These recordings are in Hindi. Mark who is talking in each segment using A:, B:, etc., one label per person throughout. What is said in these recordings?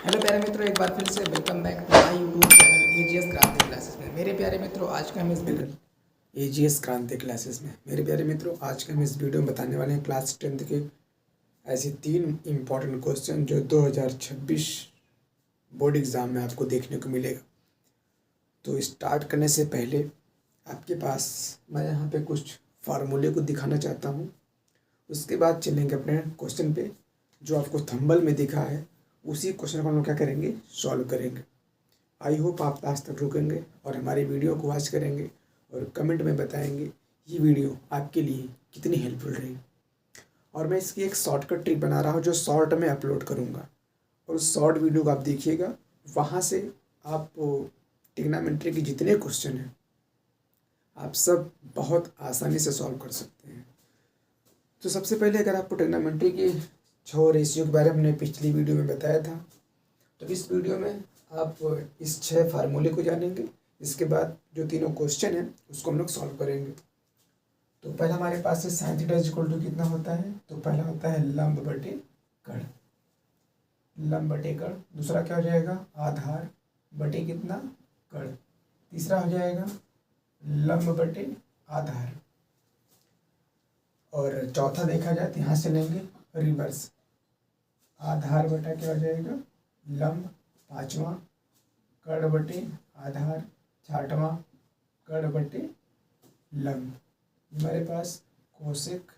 A: हेलो प्यारे मित्रों, एक बार फिर से welcome back to my YouTube channel AGS Kranti classes में। मेरे प्यारे मित्रों, आज का हम इस एजीएस क्रांति क्लासेस में मेरे प्यारे मित्रों आज का हम इस वीडियो में बताने वाले हैं क्लास 10th के ऐसे 3 इम्पॉर्टेंट क्वेश्चन जो 2026 बोर्ड एग्ज़ाम में आपको देखने को मिलेगा। तो स्टार्ट करने से पहले आपके पास मैं यहाँ पे कुछ फार्मूले को दिखाना चाहता हूँ। उसके बाद चलेंगे अपने क्वेश्चन पे। जो आपको थंबल में दिखा है उसी क्वेश्चन को हम लोग क्या करेंगे, सॉल्व करेंगे। आई होप आप लास्ट तक रुकेंगे और हमारी वीडियो को वॉच करेंगे और कमेंट में बताएंगे ये वीडियो आपके लिए कितनी हेल्पफुल रही। और मैं इसकी एक शॉर्टकट ट्रिक बना रहा हूँ जो शॉर्ट में अपलोड करूँगा, और उस शॉर्ट वीडियो को आप देखिएगा। वहाँ से आप ट्रिग्नोमेट्री के जितने क्वेश्चन हैं आप सब बहुत आसानी से सॉल्व कर सकते हैं। तो सबसे पहले अगर आपको ट्रिग्नोमेट्री के 6 रेशियो के बारे में हमने पिछली वीडियो में बताया था, तो इस वीडियो में आप इस 6 फार्मूले को जानेंगे। इसके बाद जो तीनों क्वेश्चन हैं उसको हम लोग सॉल्व करेंगे। तो पहला हमारे पास है साइन थीटा इक्वल टू कितना होता है, तो पहला होता है लंब बटे कण, लंब बटे कण। दूसरा क्या हो जाएगा, आधार बटे कितना, कण। तीसरा हो जाएगा लंब बटे आधार। और चौथा देखा जाए तो यहाँ से लेंगे रिवर्स, आधार बटा क्या हो जाएगा, लंब। पांचवा कण बटे आधार, छठवां कण बटे लंब। हमारे पास कोसेक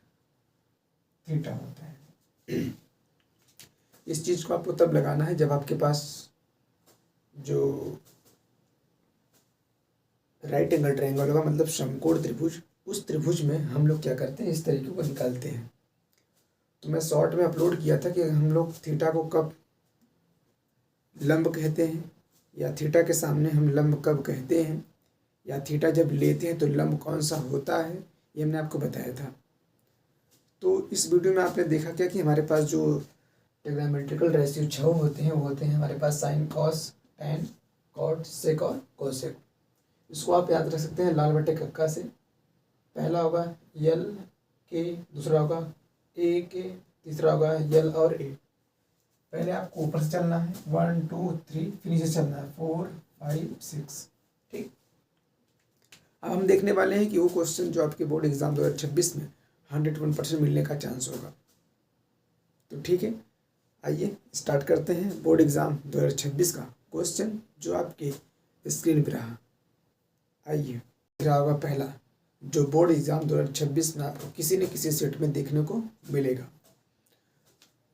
A: थीटा होता है। इस चीज़ को आपको तब लगाना है जब आपके पास जो राइट एंगल ट्रायंगल होगा, मतलब समकोण त्रिभुज, उस त्रिभुज में हम लोग क्या करते हैं, इस तरीके को निकालते हैं। तो मैं शॉर्ट में अपलोड किया था कि हम लोग थीटा को कब लंब कहते हैं, या थीटा के सामने हम लंब कब कहते हैं, या थीटा जब लेते हैं तो लंब कौन सा होता है, ये हमने आपको बताया था। तो इस वीडियो में आपने देखा क्या कि हमारे पास जो ट्रिग्नोमेट्रिकल रेशियो 6 होते हैं वो होते हैं हमारे पास साइन, कॉस, टैन, कॉट, सेक और कोसेक। इसको आप याद रख सकते हैं लाल बटे कक्का से। पहला होगा यल के, दूसरा होगा ए के, तीसरा होगा यल और ए। पहले आपको ऊपर से चलना है 1 2 3, फिर नीचे चलना है 4 5 6। ठीक, अब हम देखने वाले हैं कि वो क्वेश्चन जो आपके बोर्ड एग्जाम 2026 में 101% मिलने का चांस होगा। तो ठीक है, आइए स्टार्ट करते हैं बोर्ड एग्जाम 2026 का क्वेश्चन जो आपके स्क्रीन पर रहा। आइए, रहा होगा पहला जो बोर्ड एग्जाम 2026 में आपको किसी न किसी सेट में देखने को मिलेगा।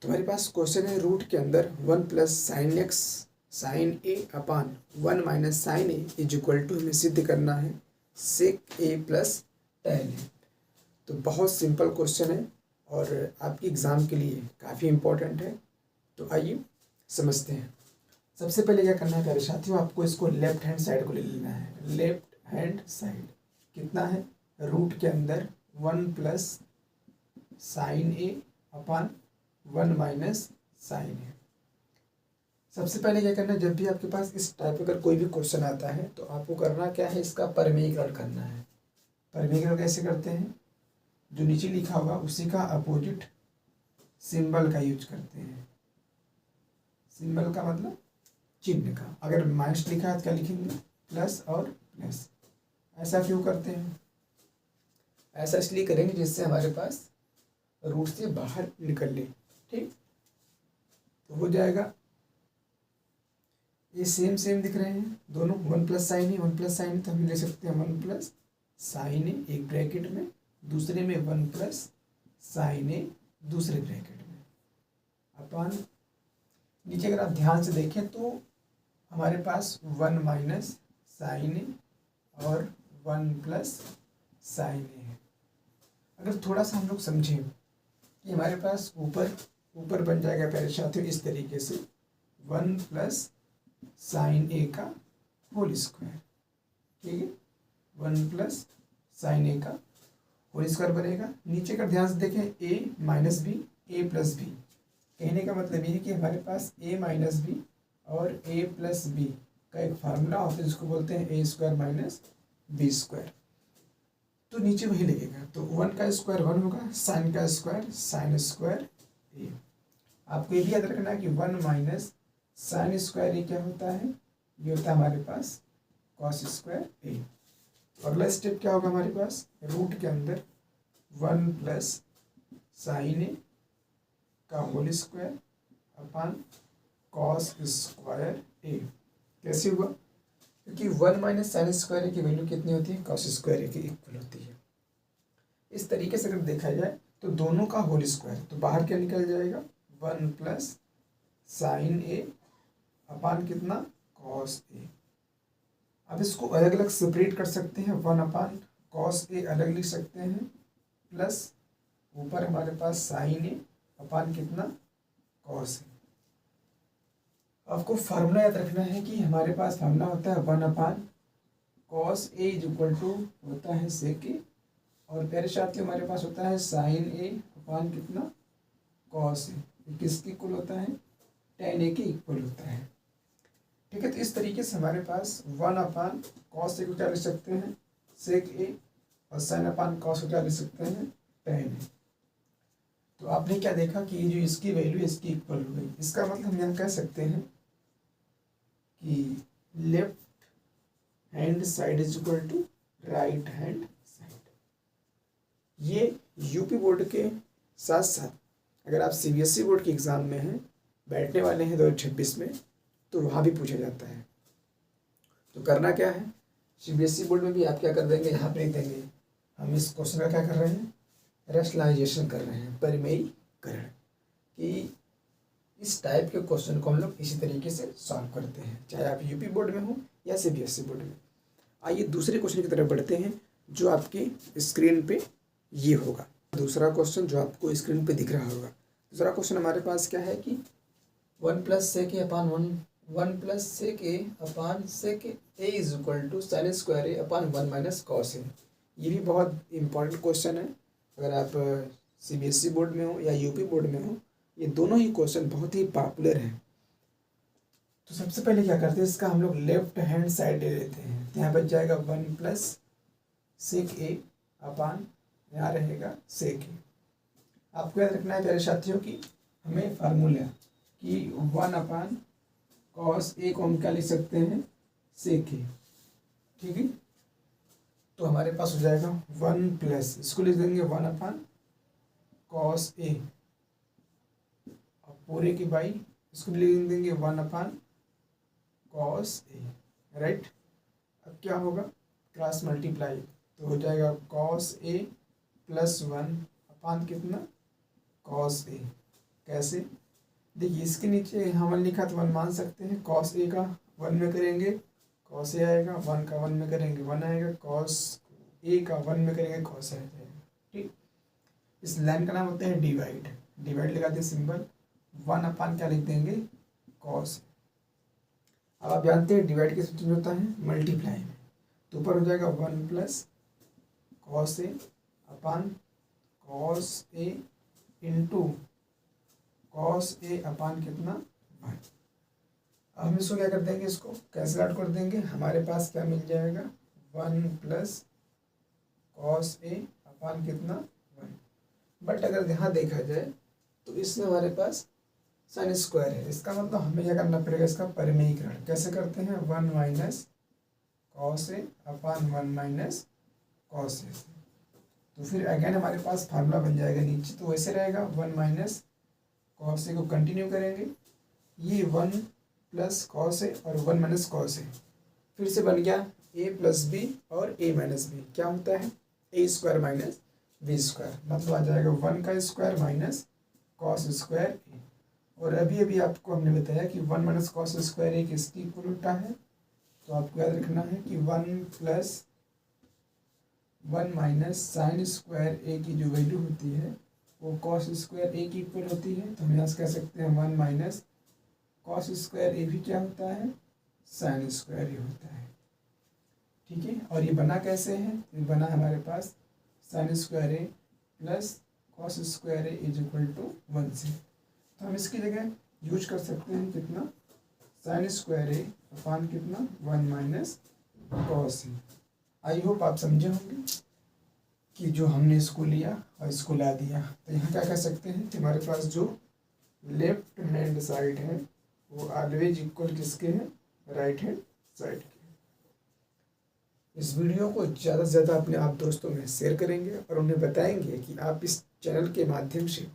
A: तो हमारे पास क्वेश्चन है, रूट के अंदर 1 plus sine x sine A upon 1 minus sine A is equal to, हमें सिद्ध करना है सेक ए प्लस टैन ए। तो बहुत सिंपल क्वेश्चन है और आपके एग्ज़ाम के लिए काफ़ी इम्पोर्टेंट है। तो आइए समझते हैं। सबसे पहले क्या करना है प्यारे साथियों, आपको इसको लेफ्ट हैंड साइड को ले लेना है। लेफ्ट हैंड साइड कितना है, रूट के अंदर 1 plus sine A upon 1 minus sine ए। सबसे पहले क्या करना है, जब भी आपके पास इस टाइप अगर कोई भी क्वेश्चन आता है तो आपको करना क्या है, इसका परमीकरण करना है। परमीकरण कैसे करते हैं, जो नीचे लिखा होगा उसी का अपोजिट सिंबल का यूज करते हैं। सिंबल का मतलब चिन्ह का। अगर माइनस लिखा है तो क्या लिखेंगे, प्लस और प्लस। ऐसा क्यों करते हैं, ऐसा इसलिए करेंगे जिससे हमारे पास रूट से बाहर निकल ले। ठीक, तो हो जाएगा, ये सेम सेम दिख रहे हैं दोनों, 1 प्लस साइन है 1 प्लस साइन है, तो हम ले सकते हैं 1 प्लस साइन ए एक ब्रैकेट में, दूसरे में 1 प्लस साइन ए दूसरे ब्रैकेट में, अपान नीचे अगर आप ध्यान से देखें तो हमारे पास 1 माइनस साइन ए और 1 प्लस साइन ए है। अगर थोड़ा सा हम लोग समझें कि हमारे पास ऊपर बन जाएगा प्यारे साथियों इस तरीके से 1 प्लस साइन ए का होल स्क्वायर। ठीक है, 1 प्लस साइन ए का होल स्क्वायर बनेगा। नीचे का ध्यान से देखें ए माइनस बी ए प्लस बी, कहने का मतलब ये है कि हमारे पास ए माइनस बी और ए प्लस बी का एक फार्मूला होता है जिसको बोलते हैं ए स्क्वायर माइनस बी स्क्वायर। तो नीचे वही लगेगा, तो 1 का स्क्वायर 1 होगा, साइन का स्क्वायर साइन स्क्वायर ए। आपको ये भी याद रखना है कि 1 माइनस साइन स्क्वायर ए क्या होता है, ये होता है हमारे पास कॉस स्क्वायर ए। अगला स्टेप क्या होगा हमारे पास, रूट के अंदर 1 प्लस साइन ए का whole square upon cos square A. कैसे हुआ, क्योंकि 1 माइनस साइन स्क्वायर ए की वैल्यू कितनी होती है, कॉस स्क्वायर ए के इक्वल होती है। इस तरीके से अगर देखा जाए तो दोनों का होल स्क्वायर, तो बाहर क्या निकल जाएगा, 1 प्लस साइन ए अपान कितना, कॉस ए। अब इसको अलग अलग सेपरेट कर सकते हैं, 1 अपान कॉस ए अलग लिख सकते हैं, प्लस ऊपर हमारे पास साइन ए अपान कितना, कॉस ए। आपको फार्मूला याद रखना है कि हमारे पास फार्मूला होता है 1 upon cos A is equal to होता है सेक ए, और प्यारे साथियों हमारे पास होता है साइन ए अपान कितना, कॉस ए। ये किसके इक्वल होता है, टेन ए के इक्वल होता है। ठीक है, तो इस तरीके से हमारे पास 1 अपान कॉस ए को क्या लिख सकते हैं, सेक ए, और साइन अपान कॉस को क्या लिख सकते हैं, टेन ए। तो आपने क्या देखा कि ये जो इसकी वैल्यू इसकी इक्वल हो गई। इसका मतलब हम यहाँ कह सकते हैं कि left hand side is equal to right hand side. ये यूपी बोर्ड के साथ साथ अगर आप सीबीएसई बोर्ड के एग्ज़ाम में हैं, बैठने वाले हैं 2026 में, तो वहाँ भी पूछा जाता है। तो करना क्या है, सीबीएसई बोर्ड में भी आप क्या कर देंगे, यहाँ पे लिख देंगे हम इस क्वेश्चन का क्या कर रहे हैं, रैशनलाइजेशन कर रहे हैं, परिमेयीकरण, कि इस टाइप के क्वेश्चन को हम लोग इसी तरीके से सॉल्व करते हैं, चाहे आप यूपी बोर्ड में हो या सीबीएसई बोर्ड में। आइए दूसरे क्वेश्चन की तरफ बढ़ते हैं, जो आपके स्क्रीन पे ये होगा। दूसरा क्वेश्चन जो आपको स्क्रीन पे दिख रहा होगा, दूसरा क्वेश्चन हमारे पास क्या है कि 1 plus sec A upon 1 plus sec A upon sec A is equal to sine square A upon 1 minus cos A. ये भी बहुत इंपॉर्टेंट क्वेश्चन है। अगर आप सीबीएसई बोर्ड में हो या यूपी बोर्ड में हो, ये दोनों ही क्वेश्चन बहुत ही पॉपुलर हैं। तो सबसे पहले क्या करते हैं, इसका हम लोग लेफ्ट हैंड साइड ले लेते हैं। तो यहाँ बच जाएगा 1 प्लस सेक ए अपान, यहाँ रहेगा सेक ए। आपको याद रखना है प्यारे साथियों की हमें फार्मूला कि 1 अपान कॉस ए को हम क्या लिख सकते हैं, सेक ए। ठीक है, तो हमारे पास हो जाएगा 1 प्लस, इसको लिख देंगे 1 अपान कॉस ए, और पूरे की बाई इसको भी लिख देंगे 1 अपान कॉस ए, राइट। अब क्या होगा, क्रॉस मल्टीप्लाई, तो हो जाएगा कॉस ए प्लस 1 अपान कितना, कॉस ए। कैसे, देखिए इसके नीचे यहाँ 1 लिखा तो 1 मान सकते हैं, कॉस ए का 1 में करेंगे कॉस ए आएगा, 1 का 1 में करेंगे 1 आएगा, कॉस ए का 1 में करेंगे कॉस ए आएगा। ठीक, इस लाइन का नाम होता है डिवाइड। डिवाइड लगा दें सिंबल, 1 अपान क्या लिख देंगे, कॉस। अब आप जानते हैं डिवाइड किस में होता है, मल्टीप्लाई में। तो ऊपर हो जाएगा 1 plus cos A upon cos A into cos A अपान कितना, 1। अब हम इसको क्या कर देंगे, इसको कैंसिल आउट कर देंगे। हमारे पास क्या मिल जाएगा, 1 प्लस कॉस ए अपान कितना, 1। बट अगर यहाँ देखा जाए तो इसमें हमारे पास साइन स्क्वायर है। इसका मतलब हमें क्या करना पड़ेगा, इसका परिमेयीकरण। कैसे करते हैं, 1 माइनस कॉस ए अपान 1 माइनस कॉस ए। तो फिर अगेन हमारे पास फार्मूला बन जाएगा नीचे, तो वैसे रहेगा 1 माइनस कॉस ए को कंटिन्यू करेंगे, ये 1 प्लस कॉस ए और 1 माइनस कॉस ए, फिर से बन गया ए प्लस बी और ए माइनस बी। क्या होता है, ए स्क्वायर माइनस बी स्क्वायर, मतलब आ जाएगा 1 का स्क्वायर माइनस कॉस स्क्वायर ए। और अभी अभी आपको हमने बताया कि 1 माइनस कॉस स्क्वायर ए किसकी इक्वल होता है, तो आपको याद रखना है कि 1 प्लस 1 माइनस साइन स्क्वायर ए की जो वैल्यू होती है वो कॉस स्क्वायर ए की इक्वल होती है। तो हम यहाँ से कह सकते हैं 1 माइनस कॉस स्क्वायर ए भी क्या होता है, साइन स्क्वायर ए होता है। ठीक है, और ये बना कैसे है, ये बना हमारे पास sine square A plus cos square A is equal to 1 से। तो हम इसकी जगह यूज कर सकते हैं कितना, साइन स्क्वायर ए अपान कितना, 1 minus cos A. I hope आप समझे होंगे कि जो हमने इसको लिया और इसको ला दिया। तो यहाँ क्या कह सकते हैं कि हमारे पास जो लेफ्ट हैंड साइड है वो ऑलवेज इक्वल किसके हैं, राइट हैंड साइड के। इस वीडियो को ज़्यादा से ज़्यादा अपने आप दोस्तों में शेयर करेंगे और उन्हें बताएंगे कि आप इस चैनल के माध्यम से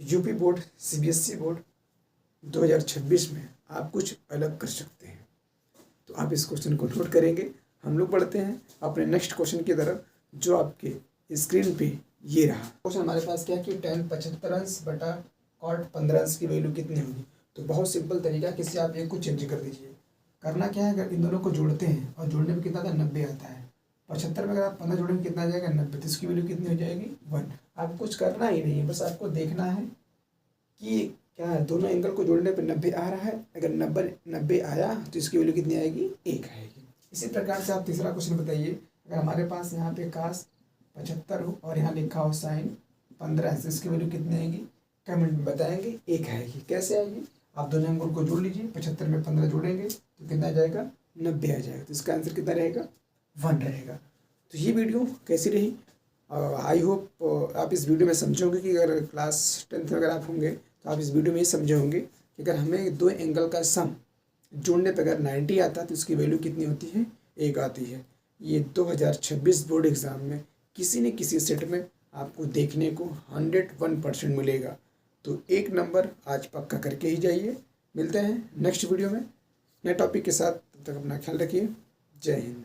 A: यूपी बोर्ड सीबीएसई बोर्ड 2026 में आप कुछ अलग कर सकते हैं। तो आप इस क्वेश्चन को नोट करेंगे। हम लोग बढ़ते हैं अपने नेक्स्ट क्वेश्चन की तरफ, जो आपके स्क्रीन पे ये रहा। क्वेश्चन हमारे पास क्या है कि tan 75 अंश बटा cot 15 अंश की वैल्यू कितनी होगी। तो बहुत सिंपल तरीका, किसी आप एक को चेंज कर दीजिए। करना क्या है, अगर इन दोनों को जोड़ते हैं और जोड़ने में कितना आता है, 90 आता है। 75 में अगर आप 15 जोड़ेंगे कितना आ जाएगा, 90। तो इसकी वैल्यू कितनी हो जाएगी, 1। आपको कुछ करना ही नहीं है, बस आपको देखना है कि क्या है, दोनों एंगल को जोड़ने पर 90 आ रहा है। अगर 90 आया तो इसकी वैल्यू कितनी आएगी, 1 आएगी। इसी प्रकार से आप तीसरा क्वेश्चन बताइए। अगर हमारे पास यहाँ पे काश 75 हो और यहाँ लिखा हो साइन 15 है, तो इसकी वैल्यू कितनी आएगी, कमेंट में बताएंगे, 1 आएगी। कैसे आएगी, आप दोनों एंगल को जोड़ लीजिए। 75 में 15 जोड़ेंगे तो कितना आ जाएगा, 90 आ जाएगा। तो इसका आंसर कितना रहेगा, 1 रहेगा। तो ये वीडियो कैसी रही, आई होप आप इस वीडियो में समझोगे कि अगर क्लास 10th में अगर आप होंगे तो आप इस वीडियो में ये समझे होंगे कि अगर हमें दो एंगल का सम जोड़ने पर अगर 90 आता है तो इसकी वैल्यू कितनी होती है, 1 आती है। ये 2026 बोर्ड एग्ज़ाम में किसी न किसी सेट में आपको देखने को 101% मिलेगा। तो 1 नंबर आज पक्का करके ही जाइए। मिलते हैं नेक्स्ट वीडियो में नए टॉपिक के साथ। तब तक अपना ख्याल रखिए। जय हिंद।